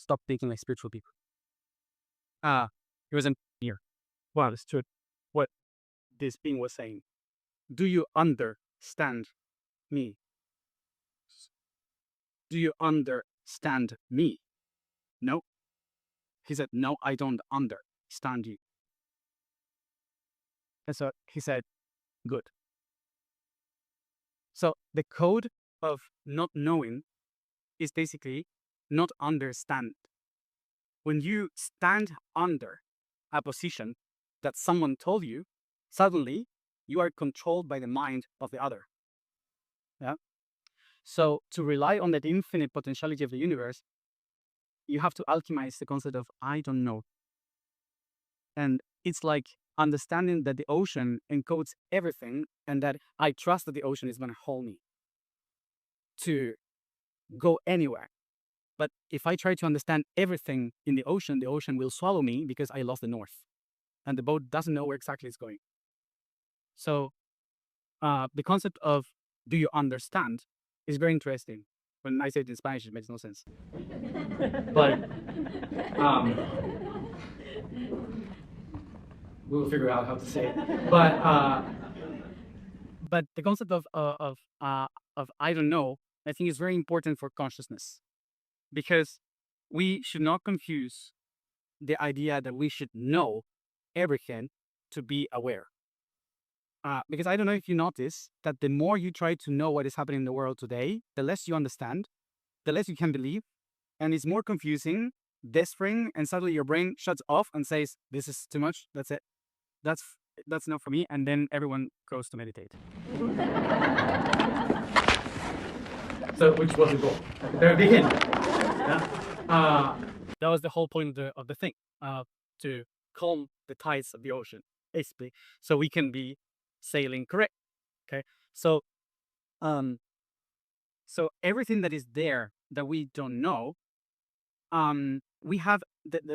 stop thinking like spiritual people. He was an engineer. Well, understood what this being was saying. Do you understand me? Do you understand me? No. He said, no, I don't understand you. And so he said, good. So the code of not knowing is basically not understand. When you stand under a position that someone told you, suddenly you are controlled by the mind of the other. Yeah. So to rely on that infinite potentiality of the universe, you have to alchemize the concept of I don't know. And it's like understanding that the ocean encodes everything and that I trust that the ocean is going to hold me to go anywhere. But if I try to understand everything in the ocean will swallow me because I lost the north and the boat doesn't know where exactly it's going. So the concept of do you understand is very interesting. When I say it in Spanish, it makes no sense. But we will figure out how to say it. But the concept of I don't know, I think is very important for consciousness, because we should not confuse the idea that we should know everything to be aware. Because I don't know if you notice that the more you try to know what is happening in the world today, the less you understand, the less you can believe, and it's more confusing, desperate, and suddenly your brain shuts off and says, "This is too much. That's it. That's enough for me." And then everyone goes to meditate. So, which was the goal at the very beginning. Yeah? That was the whole point of the thing, to calm the tides of the ocean, basically, so we can be sailing correct. Okay, so so everything that is there that we don't know, we have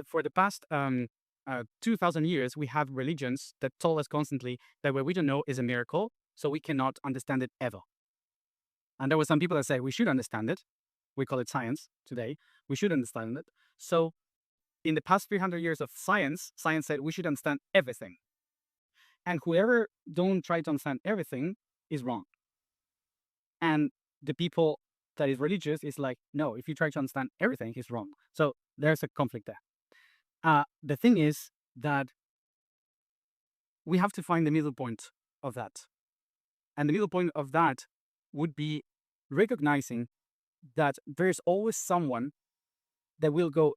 for the past 2,000 years, we have religions that told us constantly that what we don't know is a miracle, so we cannot understand it ever. And there were some people that say we should understand it. We call it science today. We should understand it. So in the past 300 years of science said we should understand everything. And whoever don't try to understand everything is wrong. And the people that is religious is like, no, if you try to understand everything, he's wrong. So there's a conflict there. The thing is that we have to find the middle point of that. And the middle point of that would be recognizing that there's always someone that will go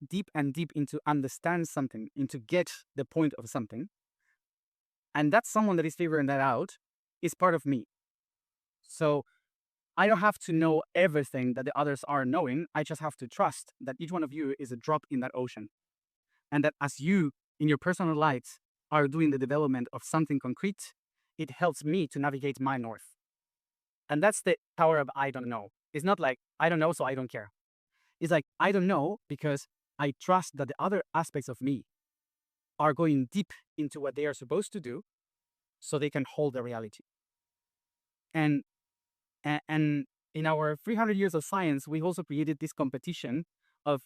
deep and deep into understand something, into get the point of something. And that someone that is figuring that out is part of me. So I don't have to know everything that the others are knowing. I just have to trust that each one of you is a drop in that ocean. And that as you, in your personal lives, are doing the development of something concrete, it helps me to navigate my north. And that's the power of I don't know. It's not like, I don't know, so I don't care. It's like, I don't know because I trust that the other aspects of me are going deep into what they are supposed to do so they can hold the reality. And in our 300 years of science, we also created this competition of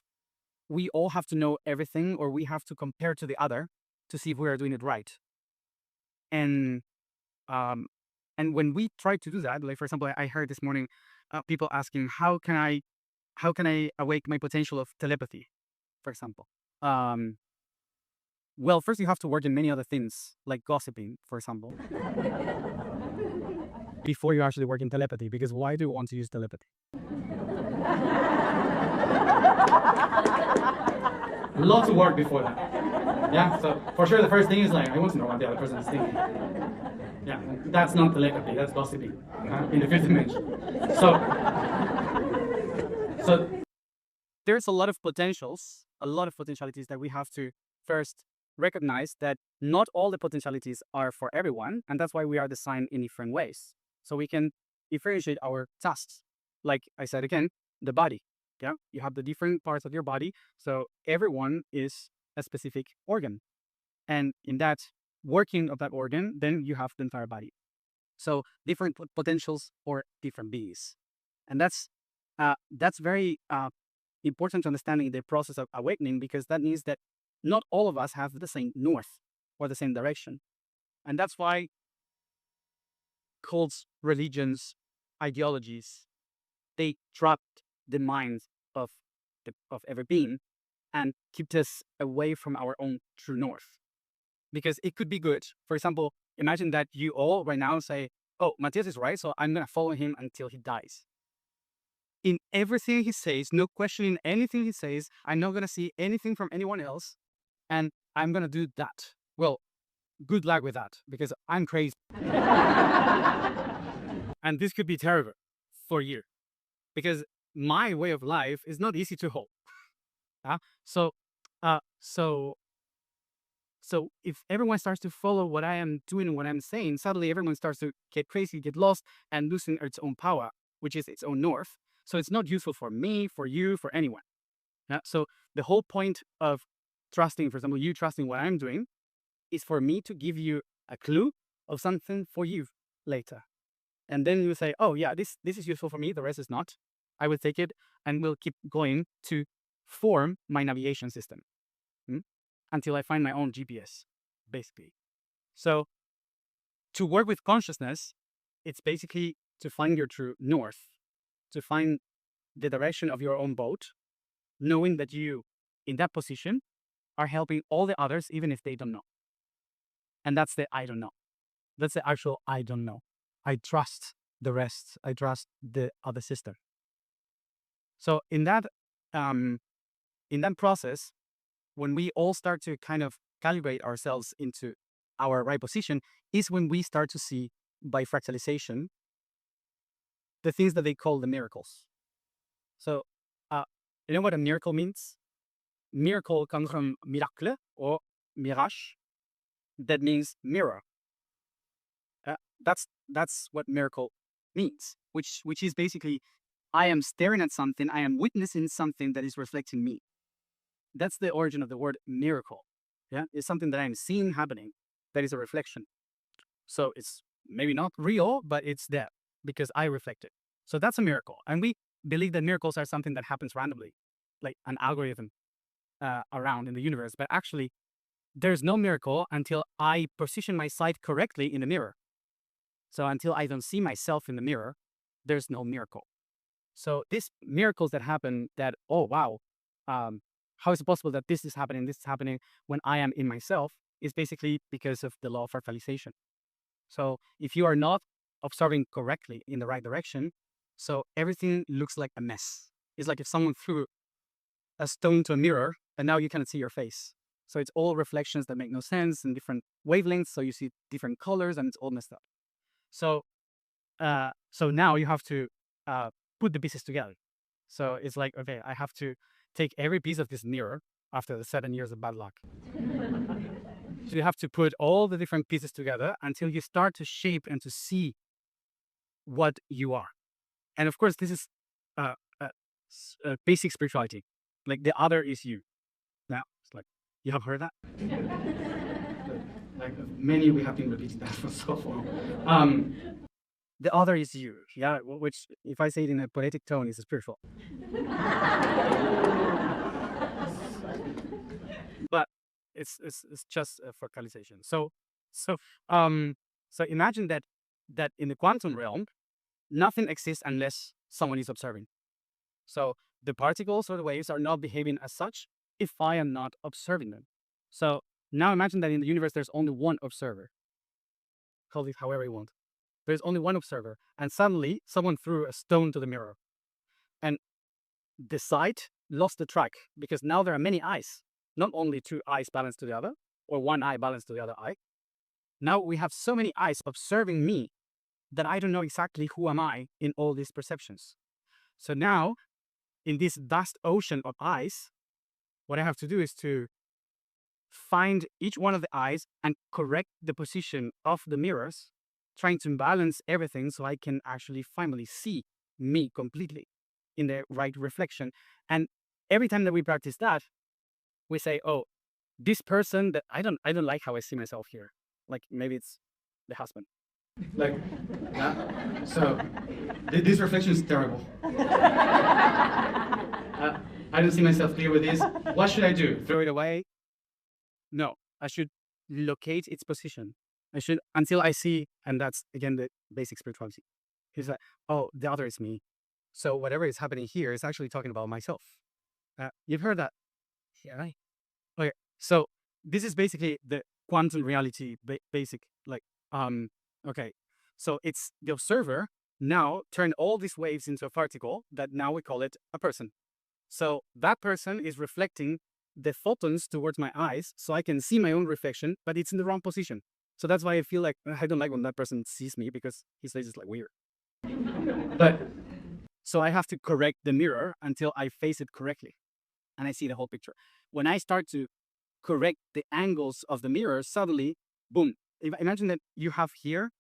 we all have to know everything, or we have to compare to the other to see if we are doing it right. And when we try to do that, like for example, I heard this morning people asking, how can I awake my potential of telepathy, for example? Well, first you have to work in many other things, like gossiping, for example, before you actually work in telepathy. Because why do you want to use telepathy? Lots of work before that. Yeah, so for sure the first thing is like, I want to know what the other person is thinking. Yeah, that's not telepathy, that's gossiping in the fifth dimension. So there's a lot of potentials, a lot of potentialities that we have to first recognize that not all the potentialities are for everyone, and that's why we are designed in different ways. So we can differentiate our tasks. Like I said again, the body. Yeah, you have the different parts of your body, so everyone is a specific organ, and in that working of that organ, then you have the entire body. So different potentials for different beings, and that's very important to understanding the process of awakening, because that means that not all of us have the same north or the same direction. And that's why cults, religions, ideologies, they trapped the minds of of every being and kept us away from our own true north. Because it could be good. For example, imagine that you all right now say, "Oh, Matthias is right, so I'm gonna follow him until he dies." In everything he says, no questioning anything he says, I'm not gonna see anything from anyone else, and I'm gonna do that. Well, good luck with that, because I'm crazy. And this could be terrible for you, because my way of life is not easy to hold. Uh, so, uh, so, so if everyone starts to follow what I am doing and what I'm saying, suddenly everyone starts to get crazy, get lost, and losing its own power, which is its own north. So it's not useful for me, for you, for anyone. So the whole point of trusting, for example, you trusting what I'm doing, is for me to give you a clue of something for you later. And then you say, "Oh yeah, this is useful for me, the rest is not." I will take it and will keep going to form my navigation system, until I find my own GPS, basically. So to work with consciousness, it's basically to find your true north, to find the direction of your own boat, knowing that you, in that position, are helping all the others, even if they don't know. And that's the I don't know. That's the actual I don't know. I trust the rest. I trust the other system. So um, in that process, when we all start to kind of calibrate ourselves into our right position, is when we start to see, by fractalization, the things that they call the miracles. So, you know what a miracle means? Miracle comes from miracle or mirage. That means mirror. That's what miracle means, which is basically, I am staring at something, I am witnessing something that is reflecting me. That's the origin of the word miracle. Yeah, it's something that I'm seeing happening that is a reflection. So it's maybe not real, but it's there because I reflect it. So that's a miracle. And we believe that miracles are something that happens randomly, like an algorithm around in the universe. But actually, there's no miracle until I position my sight correctly in the mirror. So until I don't see myself in the mirror, there's no miracle. So these miracles that happen, that, oh, wow, how is it possible that this is happening when I am in myself, is basically because of the law of fractalization. So if you are not observing correctly in the right direction, so everything looks like a mess. It's like if someone threw a stone to a mirror and now you cannot see your face. So it's all reflections that make no sense in different wavelengths. So you see different colors and it's all messed up. So so now you have to put the pieces together. So it's like, okay, I have to take every piece of this mirror after the 7 years of bad luck. So you have to put all the different pieces together until you start to shape and to see what you are. And of course, this is basic spirituality. Like the other is you. Now, it's like, you have heard that? Like many, we have been repeating that for so long. The other is you, yeah, which, if I say it in a poetic tone, is spiritual. But it's just a focalization. So so imagine that in the quantum realm, nothing exists unless someone is observing. So the particles or the waves are not behaving as such if I am not observing them. So now imagine that in the universe there's only one observer. Call it however you want. There's only one observer, and suddenly someone threw a stone to the mirror, and the sight lost the track because now there are many eyes, not only two eyes balanced to the other or one eye balanced to the other eye. Now we have so many eyes observing me that I don't know exactly who am I in all these perceptions. So now, in this vast ocean of eyes, what I have to do is to find each one of the eyes and correct the position of the mirrors, trying to balance everything so I can actually finally see me completely in the right reflection. And every time that we practice that, we say, "Oh, this person that I don't like how I see myself here." Like maybe it's the husband. Like, yeah. So this reflection is terrible. I don't see myself clear with this. What should I do? Throw it away? No, I should locate its position. I should, until I see, and that's again the basic spirituality. He's like, oh, the other is me. So whatever is happening here is actually talking about myself. You've heard that, yeah, right? Okay, so this is basically the quantum reality basic, like, um, okay, so it's the observer now turn all these waves into a particle that now we call it a person. So that person is reflecting the photons towards my eyes, so I can see my own reflection, but it's in the wrong position. So that's why I feel like I don't like when that person sees me, because his face is like weird. But so I have to correct the mirror until I face it correctly and I see the whole picture. When I start to correct the angles of the mirror, suddenly, boom. Imagine that you have here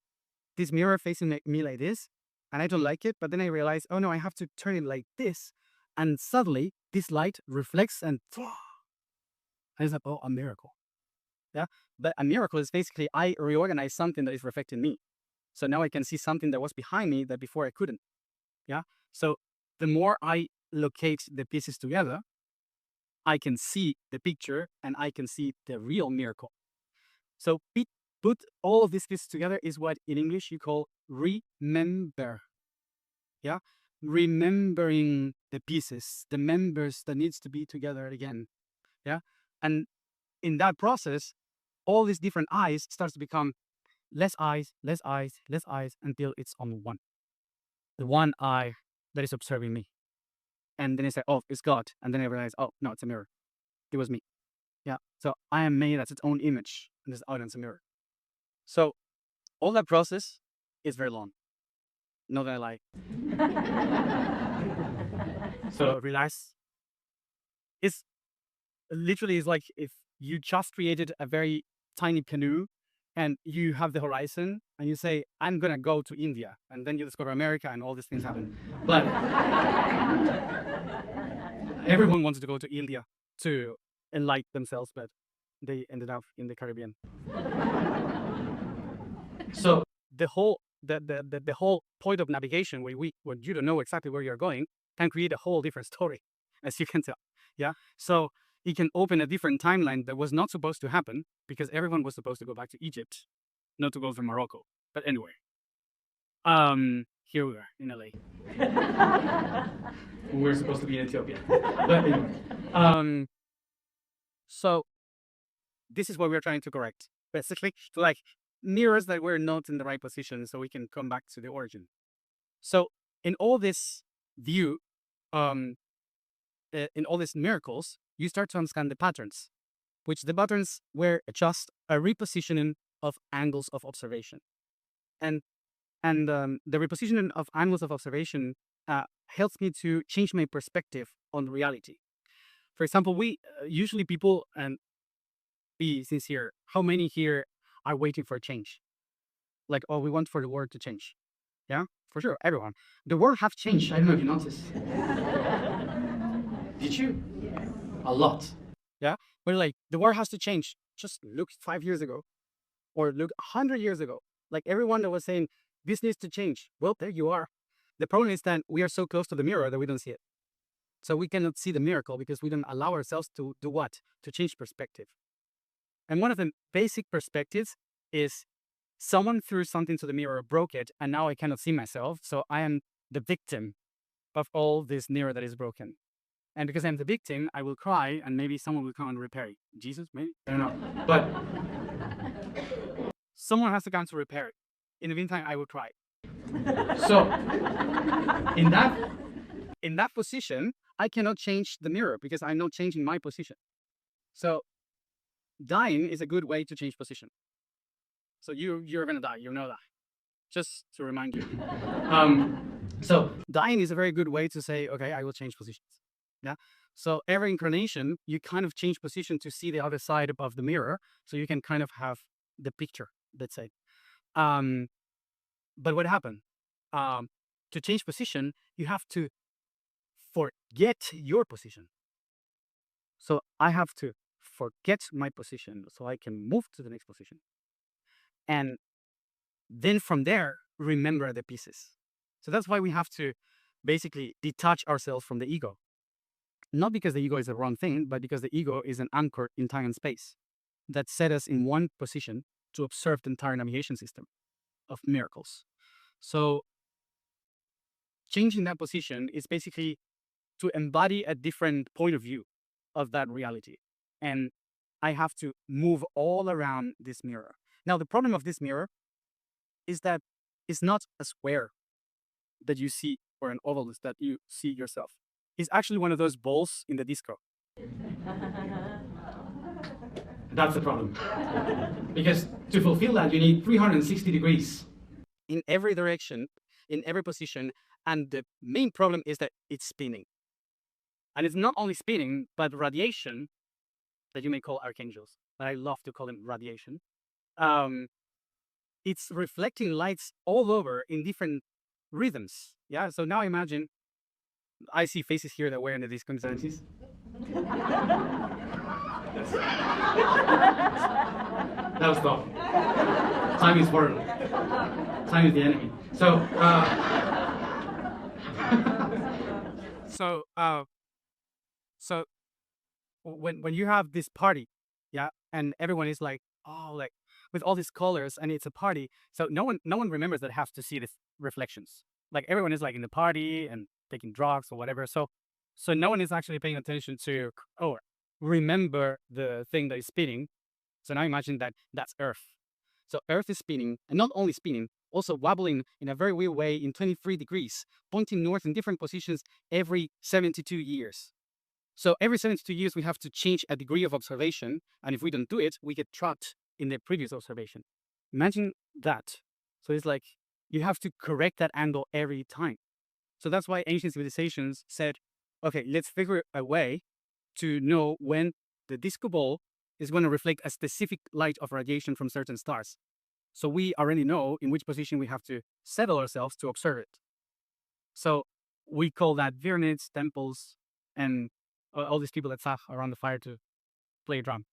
this mirror facing me like this, and I don't like it, but then I realize, oh no, I have to turn it like this. And suddenly this light reflects and it's like, oh, a miracle. Yeah. But a miracle is basically I reorganize something that is reflecting me. So now I can see something that was behind me that before I couldn't. Yeah. So the more I locate the pieces together, I can see the picture and I can see the real miracle. So put all of these pieces together is what in English you call remember. Yeah. Remembering the pieces, the members that needs to be together again. Yeah. And in that process, all these different eyes starts to become less eyes, less eyes, less eyes, until it's on one. The one eye that is observing me. And then I say, oh, it's God. And then I realize, oh, no, it's a mirror. It was me. Yeah. So I am made as its own image, and this audience a mirror. So all that process is very long. Not that I lie. So relax. It's literally is like if you just created a very tiny canoe and you have the horizon and you say, I'm gonna go to India, and then you discover America and all these things happen. But everyone wanted to go to India to enlighten themselves, but they ended up in the Caribbean. So the whole point of navigation, when you don't know exactly where you're going, can create a whole different story, as you can tell. Yeah. So it can open a different timeline that was not supposed to happen because everyone was supposed to go back to Egypt, not to go to Morocco. But anyway, here we are in LA. We're supposed to be in Ethiopia. But anyway, so this is what we're trying to correct, basically, like mirrors that were not in the right position, so we can come back to the origin. So in all this view, in all these miracles, you start to understand the patterns, which the patterns were just a repositioning of angles of observation, and the repositioning of angles of observation helps me to change my perspective on reality. For example, we usually people, and be sincere, how many here are waiting for change? Like, oh, we want for the world to change. Yeah, for sure, everyone. The world have changed. I don't know if you noticed. Did you? A lot. Yeah, but like the world has to change. Just look 5 years ago, or look 100 years ago. Like everyone that was saying this needs to change. Well, there you are. The problem is that we are so close to the mirror that we don't see it. So we cannot see the miracle because we don't allow ourselves to do what? To change perspective. And one of the basic perspectives is someone threw something to the mirror, broke it, and now I cannot see myself. So I am the victim of all this mirror that is broken. And because I'm the victim, I will cry and maybe someone will come and repair it. Jesus, maybe? I don't know. But someone has to come to repair it. In the meantime, I will cry. So in that position, I cannot change the mirror because I'm not changing my position. So dying is a good way to change position. So you're gonna die, you know that. Just to remind you. So dying is a very good way to say, okay, I will change positions. Yeah. So every incarnation, you kind of change position to see the other side above the mirror, so you can kind of have the picture, let's say. But what happened? To change position, you have to forget your position. So I have to forget my position so I can move to the next position. And then from there, remember the pieces. So that's why we have to basically detach ourselves from the ego. Not because the ego is the wrong thing, but because the ego is an anchor in time and space that set us in one position to observe the entire navigation system of miracles. So changing that position is basically to embody a different point of view of that reality. And I have to move all around this mirror. Now, the problem of this mirror is that it's not a square that you see or an oval that you see yourself. It's actually one of those balls in the disco. That's the problem. Because to fulfill that, you need 360 degrees in every direction, in every position. And the main problem is that it's spinning. And it's not only spinning, but radiation that you may call archangels, but I love to call them radiation. It's reflecting lights all over in different rhythms. Yeah. So now imagine I see faces here that were in the disco in the 70s. That was tough. Time is horrible. Time is the enemy. So when you have this party, yeah, and everyone is like, oh, like with all these colors, and it's a party, so no one remembers that has to see these reflections. Like everyone is like in the party and taking drugs or whatever. So no one is actually paying attention to remember the thing that is spinning. So now imagine that that's Earth. So Earth is spinning, and not only spinning, also wobbling in a very weird way in 23 degrees, pointing north in different positions every 72 years. So every 72 years, we have to change a degree of observation. And if we don't do it, we get trapped in the previous observation. Imagine that. So it's like you have to correct that angle every time. So that's why ancient civilizations said, okay, let's figure a way to know when the disco ball is going to reflect a specific light of radiation from certain stars. So we already know in which position we have to settle ourselves to observe it. So we call that vyrnids, temples, and all these people that sat around the fire to play a drum,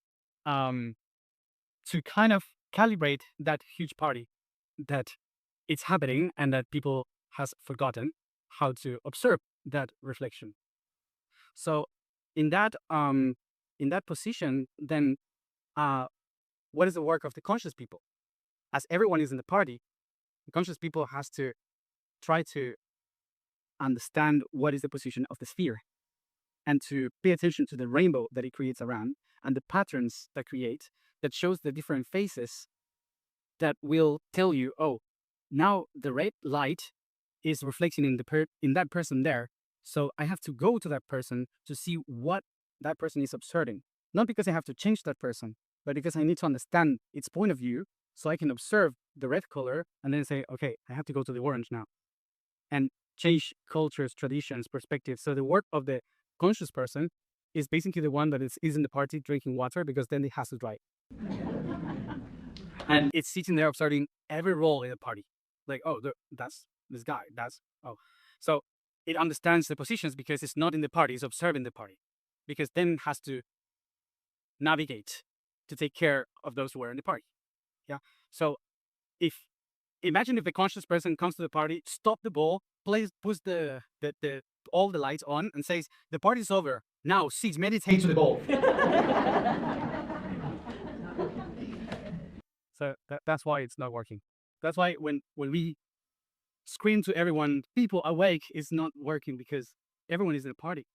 to kind of calibrate that huge party that it's happening and that people has forgotten how to observe that reflection. So in that position, then what is the work of the conscious people? As everyone is in the party, the conscious people has to try to understand what is the position of the sphere and to pay attention to the rainbow that it creates around and the patterns that create that shows the different phases that will tell you, oh, now the red light is reflecting in that person there. So I have to go to that person to see what that person is observing. Not because I have to change that person, but because I need to understand its point of view so I can observe the red color and then say, okay, I have to go to the orange now. And change cultures, traditions, perspectives. So the work of the conscious person is basically the one that is in the party drinking water because then it has to dry. And it's sitting there observing every role in the party. Like, oh, that's this guy. So it understands the positions because it's not in the party, it's observing the party. Because then it has to navigate to take care of those who are in the party. Yeah. So imagine if the conscious person comes to the party, stop the ball, puts the all the lights on and says, the party's over. Now sit, meditate to the ball. So that's why it's not working. That's why when we scream to everyone, people awake, is not working because everyone is in a party.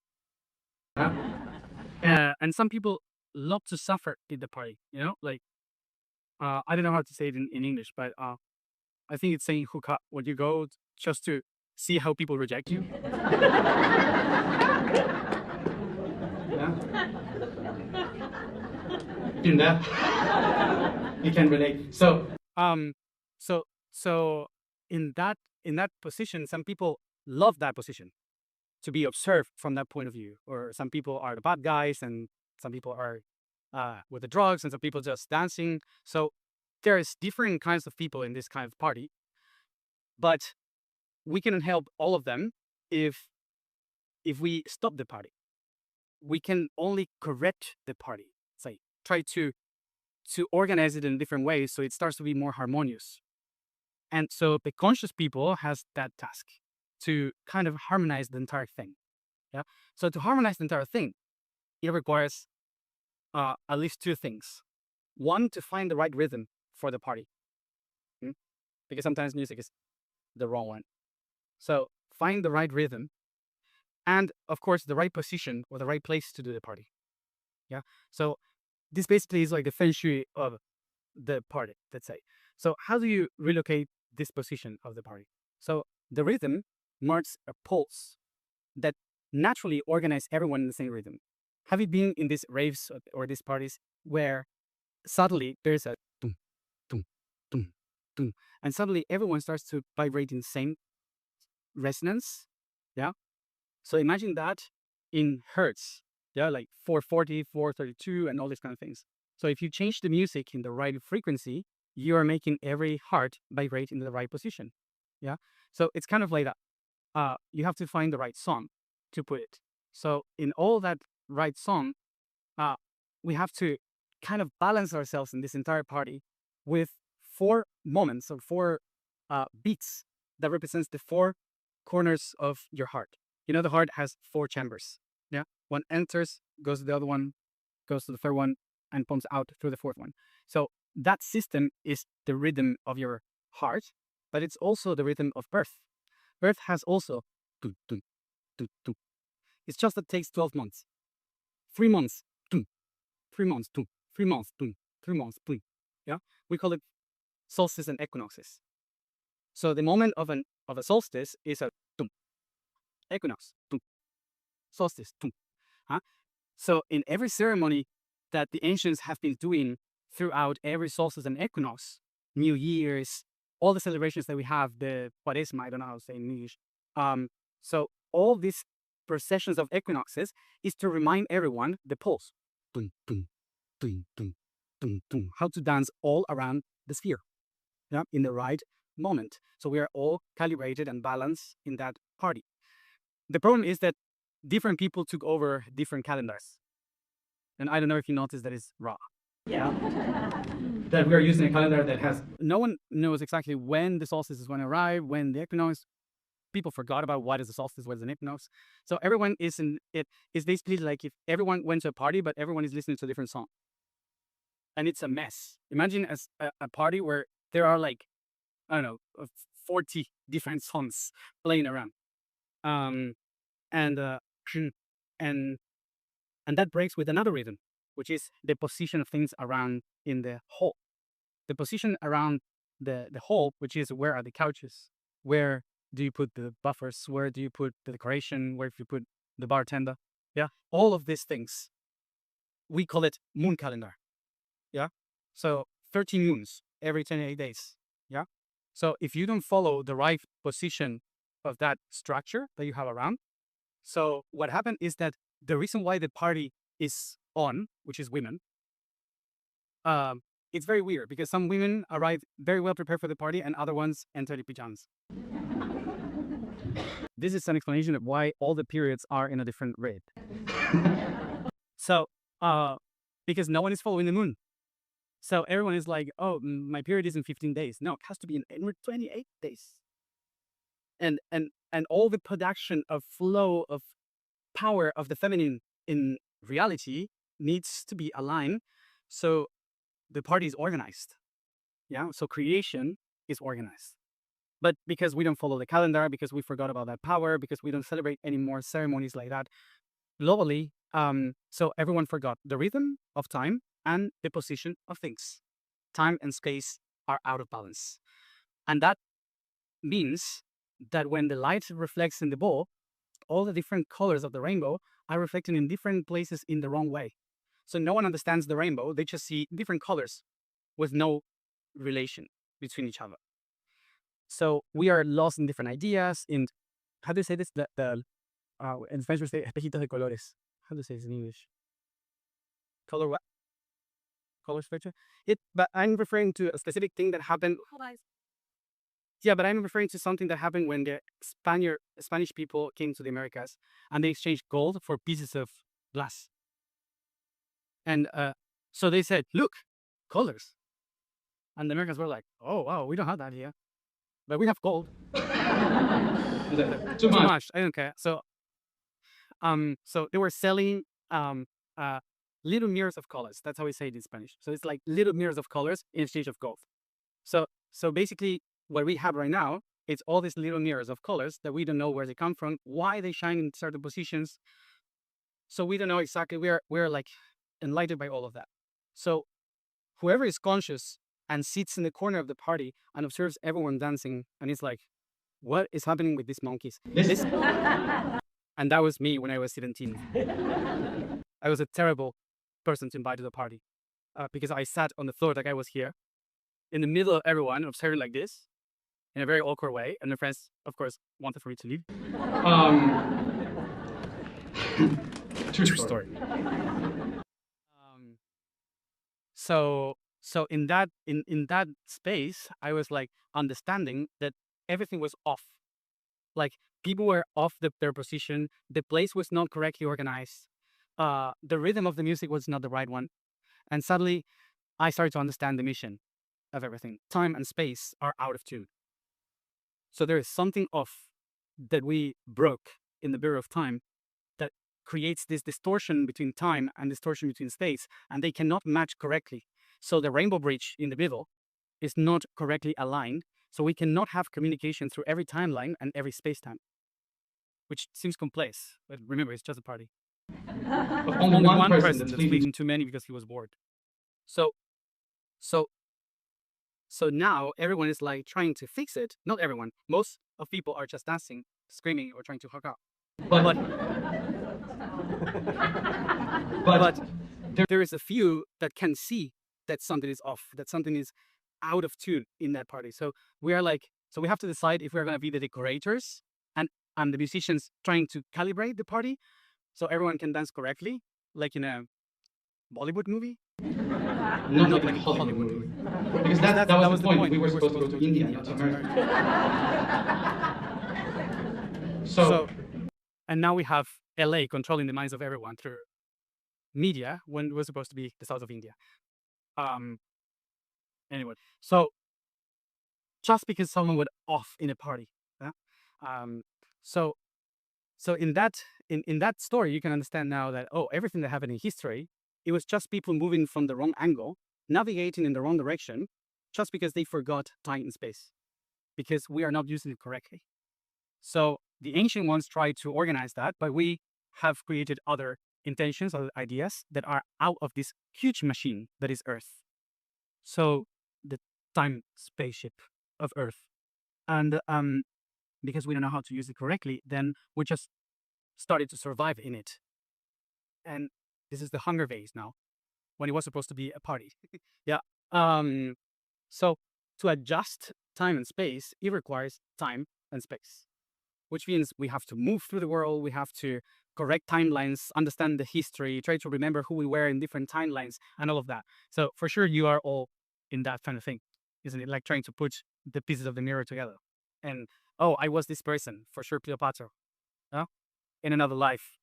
And some people love to suffer in the party, like, I don't know how to say it in English, but I think it's saying hook up when you go just to see how people reject you. Yeah. In that, you can relate. So in that position, some people love that position, to be observed from that point of view. Or some people are the bad guys, and some people are with the drugs, and some people just dancing. So there's different kinds of people in this kind of party, but we can help all of them if we stop the party. We can only correct the party. Say, try to organize it in different ways so it starts to be more harmonious. And so the conscious people has that task to kind of harmonize the entire thing. Yeah. So to harmonize the entire thing, it requires at least two things. One, to find the right rhythm for the party, because sometimes music is the wrong one. So find the right rhythm, and of course the right position or the right place to do the party. Yeah. So this basically is like the feng shui of the party, let's say. So how do you relocate this position of the party? So the rhythm marks a pulse that naturally organize everyone in the same rhythm. Have you been in these raves or these parties where suddenly there's a tum, tum, tum, tum, and suddenly everyone starts to vibrate in the same resonance? Yeah. So imagine that in hertz. Yeah, like 440, 432, and all these kind of things. So if you change the music in the right frequency, you are making every heart vibrate in the right position. Yeah. So it's kind of like that. You have to find the right song to put it. So in all that right song, uh, we have to kind of balance ourselves in this entire party with four moments or four beats that represents the four corners of your heart. You know, the heart has four chambers. Yeah, one enters, goes to the other one, goes to the third one, and pumps out through the fourth one. So that system is the rhythm of your heart, but it's also the rhythm of birth. Birth has also dun, dun, dun, dun. It's just that it takes 12 months. 3 months, dun, 3 months, dun, 3 months, dun, 3 months, dun. Yeah, we call it solstice and equinoxes. So the moment of a solstice is a dun, equinox, dun, solstice, dun. Huh? So in every ceremony that the ancients have been doing throughout every solstice and equinox, New Year's, all the celebrations that we have, the Quaresma, I don't know how to say in English. So all these processions of equinoxes is to remind everyone the pulse. Dun, dun, dun, dun, dun, dun, how to dance all around the sphere, yeah, in the right moment. So we are all calibrated and balanced in that party. The problem is that different people took over different calendars. And I don't know if you noticed that it's raw. Yeah. That we are using a calendar that has no one knows exactly when the solstice is going to arrive, when the equinox. People forgot about what is the solstice, what is an equinox. So everyone is in it. It's basically like if everyone went to a party, but everyone is listening to a different song, and it's a mess. Imagine as a party where there are like, I don't know, 40 different songs playing around, um, and and and that breaks with another rhythm, which is the position of things around in the hall. The position around the hall, which is where are the couches, where do you put the buffers, where do you put the decoration, where do you put the bartender, yeah, all of these things. We call it moon calendar, yeah. So 13 moons every 28 days, yeah. So if you don't follow the right position of that structure that you have around, so what happened is that the reason why the party is on, which is women, um, it's very weird because some women arrive very well prepared for the party and other ones enter the pajamas. This is an explanation of why all the periods are in a different rate. So, because no one is following the moon. So everyone is like, oh, my period is in 15 days. No, it has to be in 28 days. And all the production of flow of power of the feminine in reality needs to be aligned. So the party is organized. Yeah. So creation is organized. But because we don't follow the calendar, because we forgot about that power, because we don't celebrate any more ceremonies like that globally, so everyone forgot the rhythm of time and the position of things. Time and space are out of balance. And that means that when the light reflects in the ball, all the different colors of the rainbow are reflected in different places in the wrong way. So no one understands the rainbow. They just see different colors with no relation between each other. So we are lost in different ideas. In how do you say this? The in Spanish we say espejitos de colores. How do you say this in English? Color what? Color spectrum. But I'm referring to a specific thing that happened. Yeah, but I'm referring to something that happened when the Spanish people came to the Americas and they exchanged gold for pieces of glass. And so they said, "Look, colors." And the Americans were like, "Oh wow, we don't have that here, but we have gold." Too much. I don't care. So So they were selling uh, little mirrors of colors. That's how we say it in Spanish. So it's like little mirrors of colors in exchange of gold. So basically, what we have right now is all these little mirrors of colors that we don't know where they come from, why they shine in certain positions. So we don't know exactly. We're like enlightened by all of that. So whoever is conscious and sits in the corner of the party and observes everyone dancing and is like, what is happening with these monkeys? This and that was me when I was 17. I was a terrible person to invite to the party because I sat on the floor like I was here in the middle of everyone, observing like this in a very awkward way. And my friends, of course, wanted for me to leave. True story. So in that space, I was like understanding that everything was off. Like people were off their position. The place was not correctly organized. The rhythm of the music was not the right one. And suddenly I started to understand the mission of everything. Time and space are out of tune. So there is something off that we broke in the Bureau of Time that creates this distortion between time and distortion between space, and they cannot match correctly. So the rainbow bridge in the middle is not correctly aligned. So we cannot have communication through every timeline and every space-time, which seems complex. But remember, it's just a party. Only one person that's leading too many because he was bored. So now everyone is like trying to fix it. Not everyone. Most of people are just dancing, screaming, or trying to hook up. But there is a few that can see that something is off, that something is out of tune in that party. So we are like, so we have to decide if we're going to be the decorators and the musicians trying to calibrate the party so everyone can dance correctly, like in a Bollywood movie. Not like a Hollywood movie. Because that was the point. We were supposed to go to India, not to America. So, and now we have LA controlling the minds of everyone through media when it was supposed to be the south of India. Anyway, so just because someone went off in a party, so in that story, you can understand now that everything that happened in history, it was just people moving from the wrong angle, navigating in the wrong direction, just because they forgot time and space, because we are not using it correctly. So the ancient ones tried to organize that, but we have created other intentions, other ideas that are out of this huge machine that is Earth. So the time spaceship of Earth. And because we don't know how to use it correctly, then we just started to survive in it. And this is the hunger phase now, when it was supposed to be a party. Yeah. So to adjust time and space, it requires time and space, which means we have to move through the world. We have to correct timelines, understand the history, try to remember who we were in different timelines and all of that. So for sure, you are all in that kind of thing, isn't it? Like trying to put the pieces of the mirror together. And, I was this person, for sure, Cleopatra, in another life.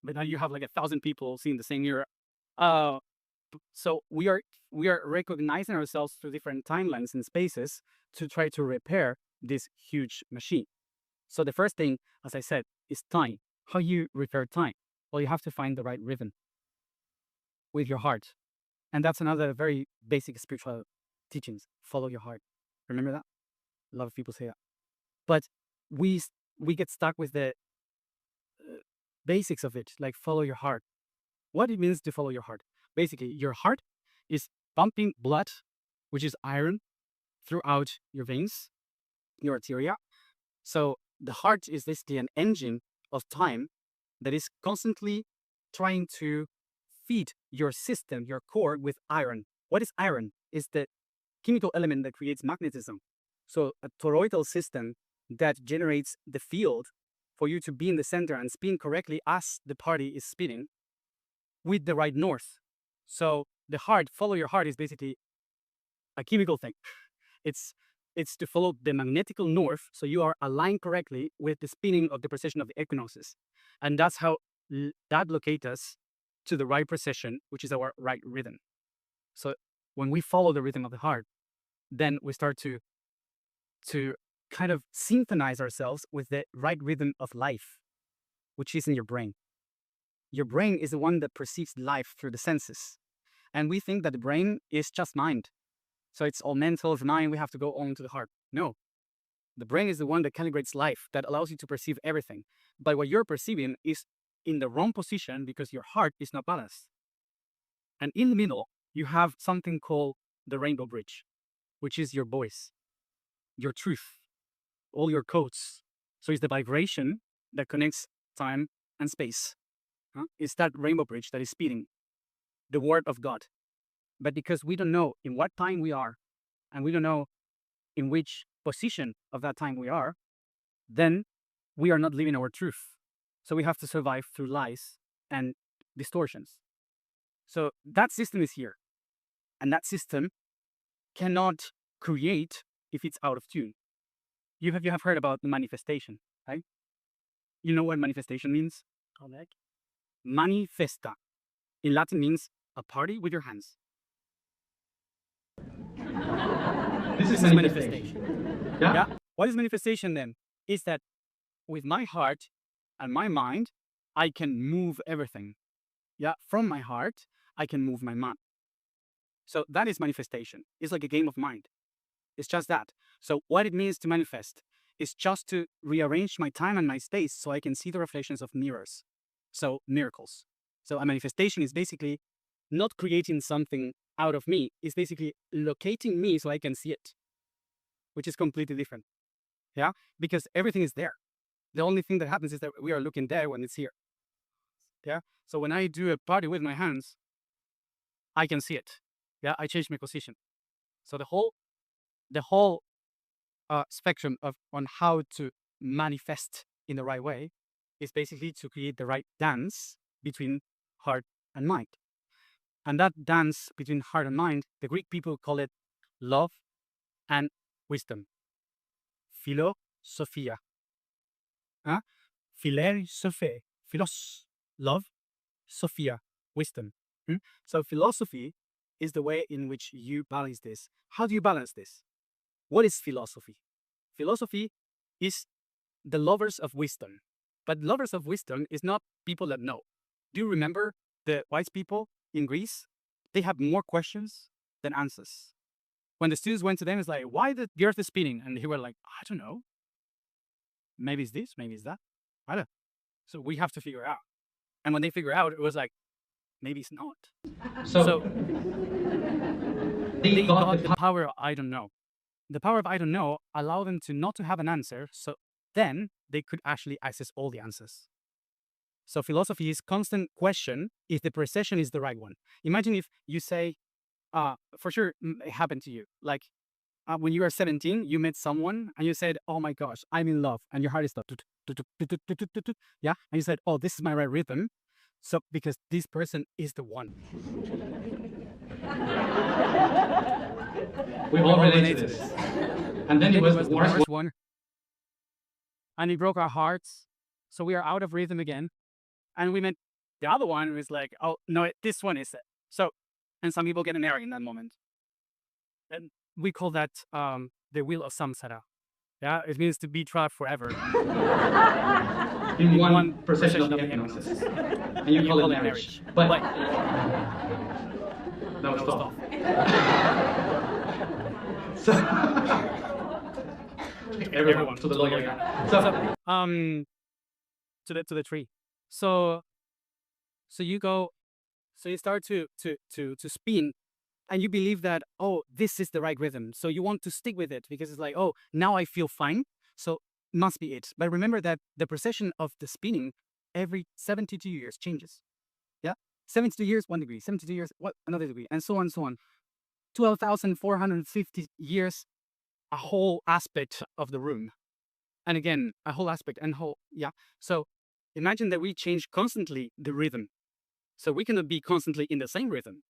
But now you have like 1,000 people seeing the same mirror. So we are recognizing ourselves through different timelines and spaces to try to repair this huge machine. So the first thing, as I said, is time. How you repair time? Well, you have to find the right rhythm with your heart. And that's another very basic spiritual teachings. Follow your heart. Remember that? A lot of people say that. But we get stuck with the basics of it, like follow your heart. What it means to follow your heart? Basically, your heart is pumping blood, which is iron, throughout your veins, your arteria. So the heart is basically an engine of time that is constantly trying to feed your system, your core, with iron. What is iron? Is the chemical element that creates magnetism. So a toroidal system that generates the field for you to be in the center and spin correctly as the party is spinning with the right north. So the heart, follow your heart, is basically a chemical thing. It's to follow the magnetical north, so you are aligned correctly with the spinning of the precession of the equinoxes. And that's how that locates us to the right precession, which is our right rhythm. So when we follow the rhythm of the heart, then we start to kind of synchronize ourselves with the right rhythm of life, which is in your brain. Your brain is the one that perceives life through the senses. And we think that the brain is just mind. So it's all mental, it's mind, we have to go on to the heart. No. The brain is the one that calibrates life, that allows you to perceive everything. But what you're perceiving is in the wrong position because your heart is not balanced. And in the middle, you have something called the rainbow bridge, which is your voice, your truth, all your codes. So it's the vibration that connects time and space. It's that rainbow bridge that is speeding, the word of God. But because we don't know in what time we are, and we don't know in which position of that time we are, then we are not living our truth. So we have to survive through lies and distortions. So that system is here. And that system cannot create if it's out of tune. You have heard about the manifestation, right? You know what manifestation means? Manifesta. In Latin means a party with your hands. This is manifestation. Yeah? What is manifestation then? Is that with my heart and my mind, I can move everything. Yeah, from my heart, I can move my mind. So that is manifestation. It's like a game of mind. It's just that. So what it means to manifest is just to rearrange my time and my space so I can see the reflections of mirrors. So miracles. So a manifestation is basically not creating something out of me. It's basically locating me so I can see it, which is completely different. Yeah, because everything is there. The only thing that happens is that we are looking there when it's here. Yeah. So when I do a party with my hands, I can see it. Yeah, I change my position. So the whole spectrum of on how to manifest in the right way is basically to create the right dance between heart and mind. And that dance between heart and mind, the Greek people call it love and wisdom. Philosophia. Philosophia. Philos. Love. Sophia. Wisdom. So philosophy is the way in which you balance this. How do you balance this? What is philosophy? Philosophy is the lovers of wisdom. But lovers of wisdom is not people that know. Do you remember the wise people in Greece? They have more questions than answers. When the students went to them, it's like, why the earth is spinning? And they were like, I don't know. Maybe it's this, maybe it's that. I don't know. So we have to figure out. And when they figure out, it was like, maybe it's not. So they got the power of I don't know. The power of I don't know allowed them to not to have an answer. So then they could actually access all the answers. So philosophy is constant question if the perception is the right one. Imagine if you say, for sure, it happened to you. Like when you were 17, you met someone and you said, oh my gosh, I'm in love. And your heart is stopped. Yeah. And you said, oh, this is my right rhythm. So because this person is the one. We all relate to this. And then it was the worst one. And it broke our hearts. So we are out of rhythm again. And we met the other one who was like, oh, no, this one is it. So, and some people get an error in that moment. And we call that the wheel of samsara. Yeah, it means to be trapped forever. in one perception of the hypnosis. And you call it marriage. But no, stop. So everyone to the lawyer guy. To the tree. So you go, so you start to spin, and you believe that, oh, this is the right rhythm. So you want to stick with it because it's like, oh, now I feel fine. So must be it. But remember that the precession of the spinning every 72 years changes. Yeah, 72 years 1 degree, 72 years another degree, and so on and so on. 12,450 years, a whole aspect of the room. And again, a whole aspect and whole, yeah. So imagine that we change constantly the rhythm. So we cannot be constantly in the same rhythm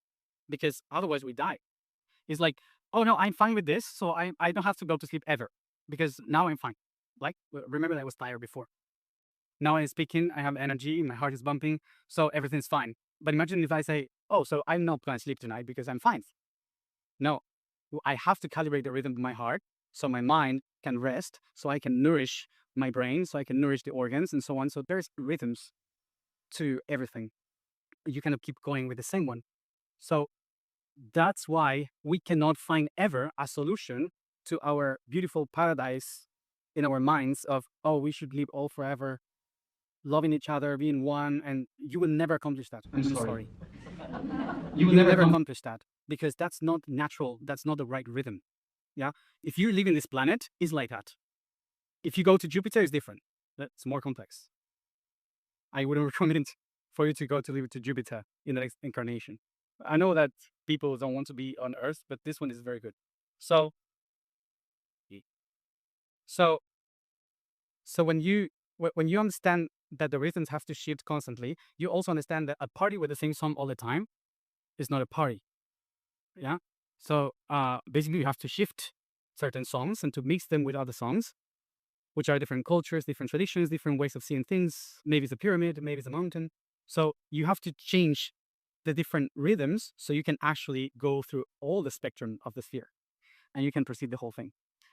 because otherwise we die. It's like, oh no, I'm fine with this. So I don't have to go to sleep ever because now I'm fine. Like, remember that I was tired before. Now I'm speaking, I have energy, my heart is bumping, so everything's fine. But imagine if I say, oh, so I'm not going to sleep tonight because I'm fine. No, I have to calibrate the rhythm of my heart so my mind can rest, so I can nourish my brain, so I can nourish the organs and so on. So there's rhythms to everything. You cannot keep going with the same one. So that's why we cannot find ever a solution to our beautiful paradise in our minds of, oh, we should live all forever, loving each other, being one, and you will never accomplish that. I'm I'm sorry. sorry. You will You will never never come. accomplish that because that's not natural. That's not the right rhythm. Yeah. If you live in this planet, it's like that. If you go to Jupiter, it's different. That's more complex. I wouldn't recommend for you to go to live to Jupiter in the next incarnation. I know that people don't want to be on Earth, but this one is very good. So, so, so when you understand that the rhythms have to shift constantly, you also understand that a party with the same song all the time is not a party. Yeah. So, basically, you have to shift certain songs and to mix them with other songs, which are different cultures, different traditions, different ways of seeing things. Maybe it's a pyramid, maybe it's a mountain. So you have to change the different rhythms so you can actually go through all the spectrum of the sphere and you can perceive the whole thing.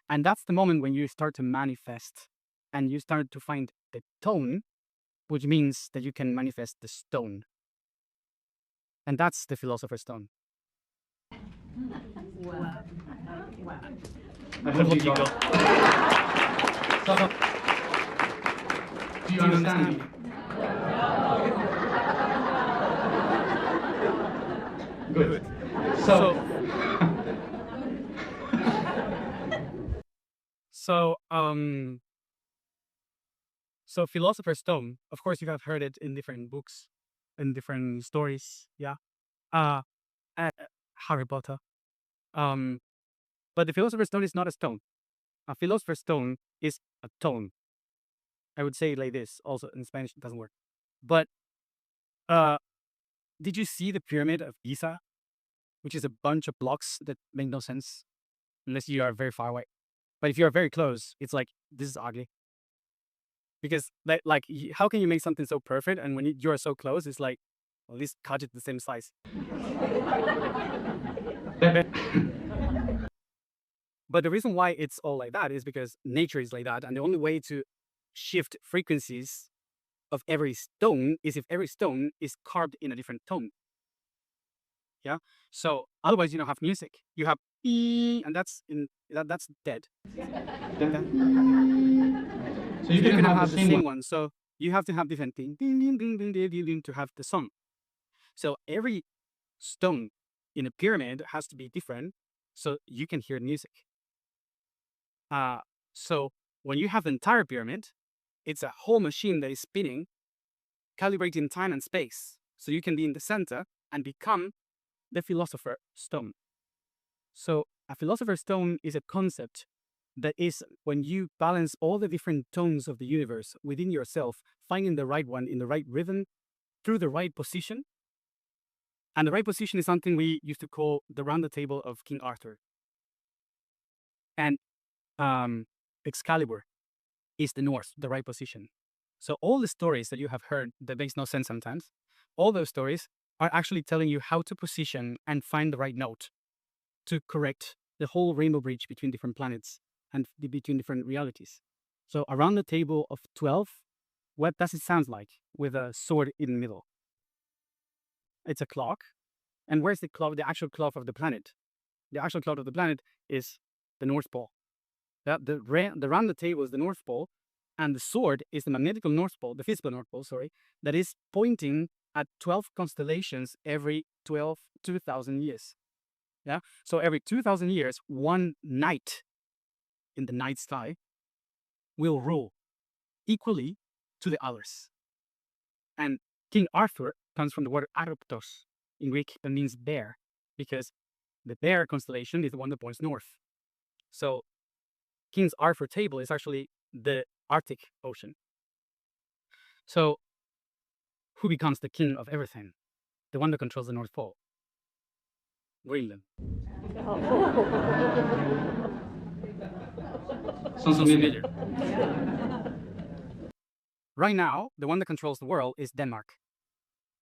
And that's the moment when you start to manifest and you start to find the tone, which means that you can manifest the stone. And that's the philosopher's stone. I hope you got. So, do you understand me? Good. So, so philosopher's stone, of course, you have heard it in different books, in different stories. Yeah. Uh, uh, Harry Potter. Um, but the philosopher's stone is not a stone. A philosopher's stone is a tone. I would say it like this. Also in Spanish, it doesn't work. But uh, did you see the pyramid of Giza, which is a bunch of blocks that make no sense unless you are very far away. But if you are very close, it's like this is ugly because how can you make something so perfect and when you are so close, it's like well, at least cut it the same size. But the reason why it's all like that is because nature is like that, and the only way to shift frequencies of every stone is if every stone is carved in a different tone. Yeah. So otherwise, you don't have music. You have e, and that's dead. Yeah. so you You can cannot have have the the same one. same one. So you have to have different ding, ding, ding, ding, ding, ding, ding, ding to have the song. So every stone in a pyramid has to be different, so you can hear music. Uh, so when you have the entire pyramid, it's a whole machine that is spinning, calibrating time and space. So you can be in the center and become the philosopher stone. So a philosopher's stone is a concept that is when you balance all the different tones of the universe within yourself, finding the right one in the right rhythm through the right position. And the right position is something we used to call the round table of King Arthur. And Excalibur is the north, the right position. So all the stories that you have heard that makes no sense sometimes, all those stories are actually telling you how to position and find the right note to correct the whole rainbow bridge between different planets and between different realities. So around the table of 12, what does it sound like with a sword in the middle? It's a clock. And where's the clock, the actual clock of the planet? The actual clock of the planet is the North Pole. The round the table is the North Pole, and the sword is the magnetical North Pole, the physical North Pole, sorry, that is pointing at 12 constellations every 2,000 years. Yeah. So every 2,000 years, one night in the night sky will rule equally to the others. And King Arthur comes from the word Aruptos in Greek that means bear, because the bear constellation is the one that points north. So King's Arthur table is actually the Arctic Ocean. So who becomes the king of everything? The one that controls the North Pole. Greenland. Sounds Sounds familiar. familiar. Right now, the one that controls the world is Denmark.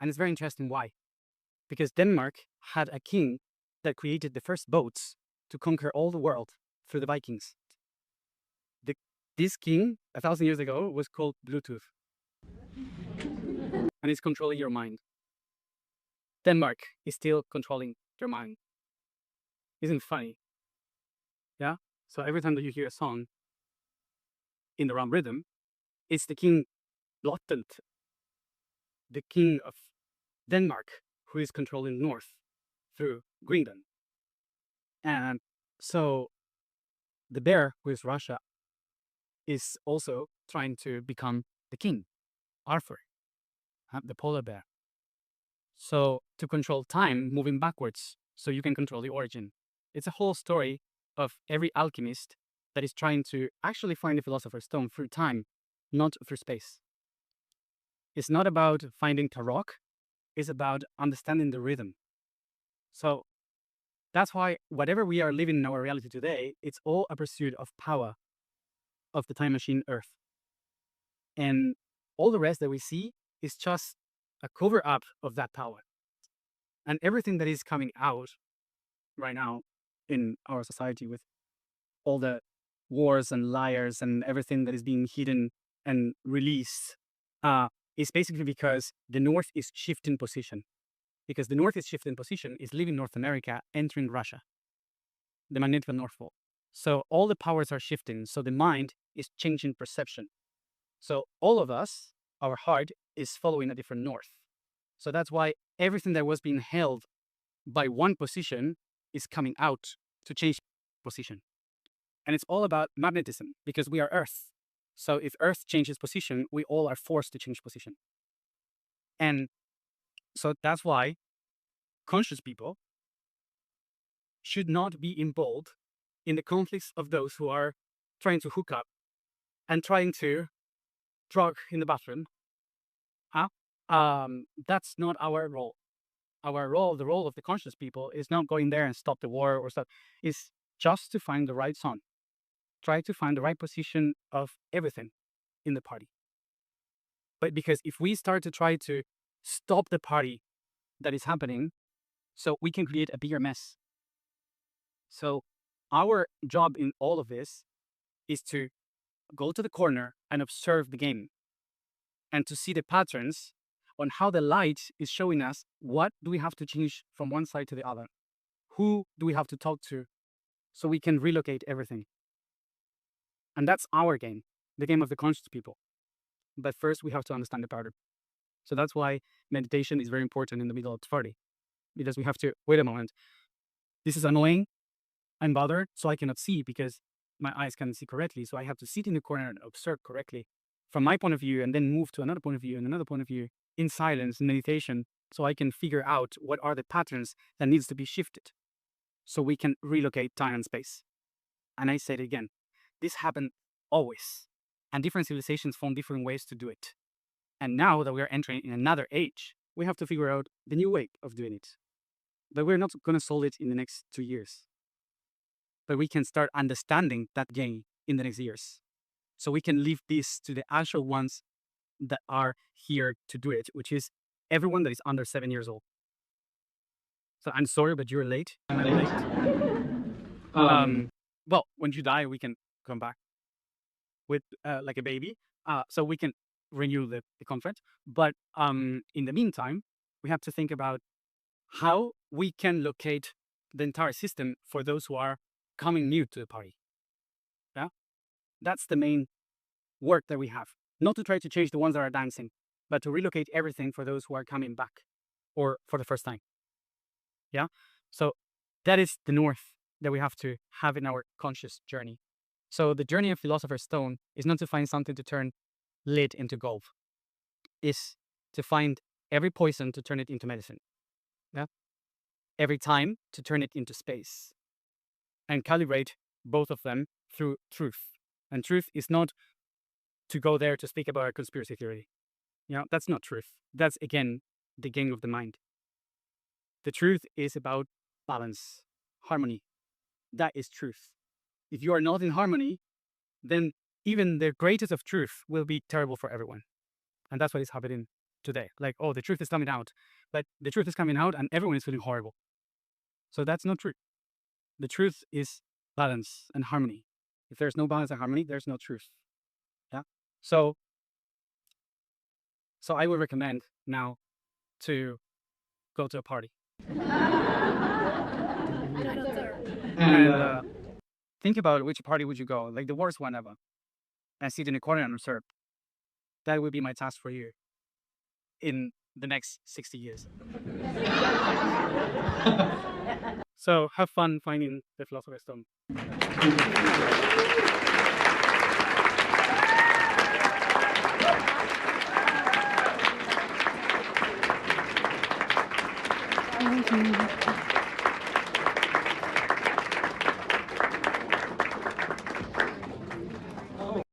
And it's very interesting why. Because Denmark had a king that created the first boats to conquer all the world through the Vikings. The This king 1,000 years ago was called Bluetooth, and it's controlling your mind. Denmark is still controlling your mind. Isn't it funny? Yeah. So every time that you hear a song in the wrong rhythm, it's the king Lottent, the king of Denmark, who is controlling north through Greenland. And so the bear, who is Russia, is also trying to become the king, Arthur, the polar bear. So to control time moving backwards, so you can control the origin. It's a whole story of every alchemist that is trying to actually find the philosopher's stone through time, not through space. It's not about finding Tarok, it's about understanding the rhythm. So that's why whatever we are living in our reality today, it's all a pursuit of power of the time machine Earth. And all the rest that we see is just a cover up of that power. And everything that is coming out right now in our society with all the wars and liars and everything that is being hidden and released is basically because the North is shifting position. Because the North is shifting position, is leaving North America, entering Russia, the magnetic North Pole. So all the powers are shifting. So the mind is changing perception. So all of us, our heart is following a different north. So that's why everything that was being held by one position is coming out to change position. And it's all about magnetism because we are Earth. So if Earth changes position, we all are forced to change position. And so that's why conscious people should not be involved in the conflicts of those who are trying to hook up and trying to drug in the bathroom. That's not our role. Our role, the role of the conscious people, is not going there and stop the war or stuff. Is just to find the right song. Try to find the right position of everything in the party. But because if we start to try to stop the party that is happening, so we can create a bigger mess. So our job in all of this is to go to the corner and observe the game and to see the patterns on how the light is showing us what do we have to change from one side to the other. Who do we have to talk to so we can relocate everything? And that's our game, the game of the conscious people. But first, we have to understand the pattern. So that's why meditation is very important in the middle of the party, because we have to wait a moment. This is annoying. I'm bothered, so I cannot see because my eyes can't see correctly. So I have to sit in the corner and observe correctly from my point of view, and then move to another point of view and another point of view in silence, in meditation, so I can figure out what are the patterns that needs to be shifted so we can relocate time and space. And I say it again, this happened always. And different civilizations found different ways to do it. And now that we are entering in another age, we have to figure out the new way of doing it. But we're not going to solve it in the next 2 years. But we can start understanding that game in the next years. So we can leave this to the actual ones that are here to do it, which is everyone that is under 7 years old. So I'm sorry, but you're late. I'm late. Well, when you die, we can come back with like a baby. So we can renew the contract. But in the meantime, we have to think about how we can locate the entire system for those who are coming new to the party. Yeah, that's the main work that we have. Not to try to change the ones that are dancing, but to relocate everything for those who are coming back or for the first time. Yeah, so that is the north that we have to have in our conscious journey. So the journey of Philosopher's Stone is not to find something to turn lead into gold. Is to find every poison to turn it into medicine. Yeah, every time to turn it into space, and calibrate both of them through truth. And truth is not to go there to speak about a conspiracy theory. You know, that's not truth. That's again the game of the mind. The truth is about balance, harmony. That is truth. If you are not in harmony, then even the greatest of truth will be terrible for everyone. And that's what is happening today. Like, oh, the truth is coming out, but the truth is coming out and everyone is feeling horrible. So that's not true. The truth is balance and harmony. If there's no balance and harmony, there's no truth. So I would recommend now to go to a party And and think about which party would you go, like the worst one ever, and sit in a corner and observe. That would be my task for you in the next 60 years. So have fun finding the philosopher's stone. Thank you.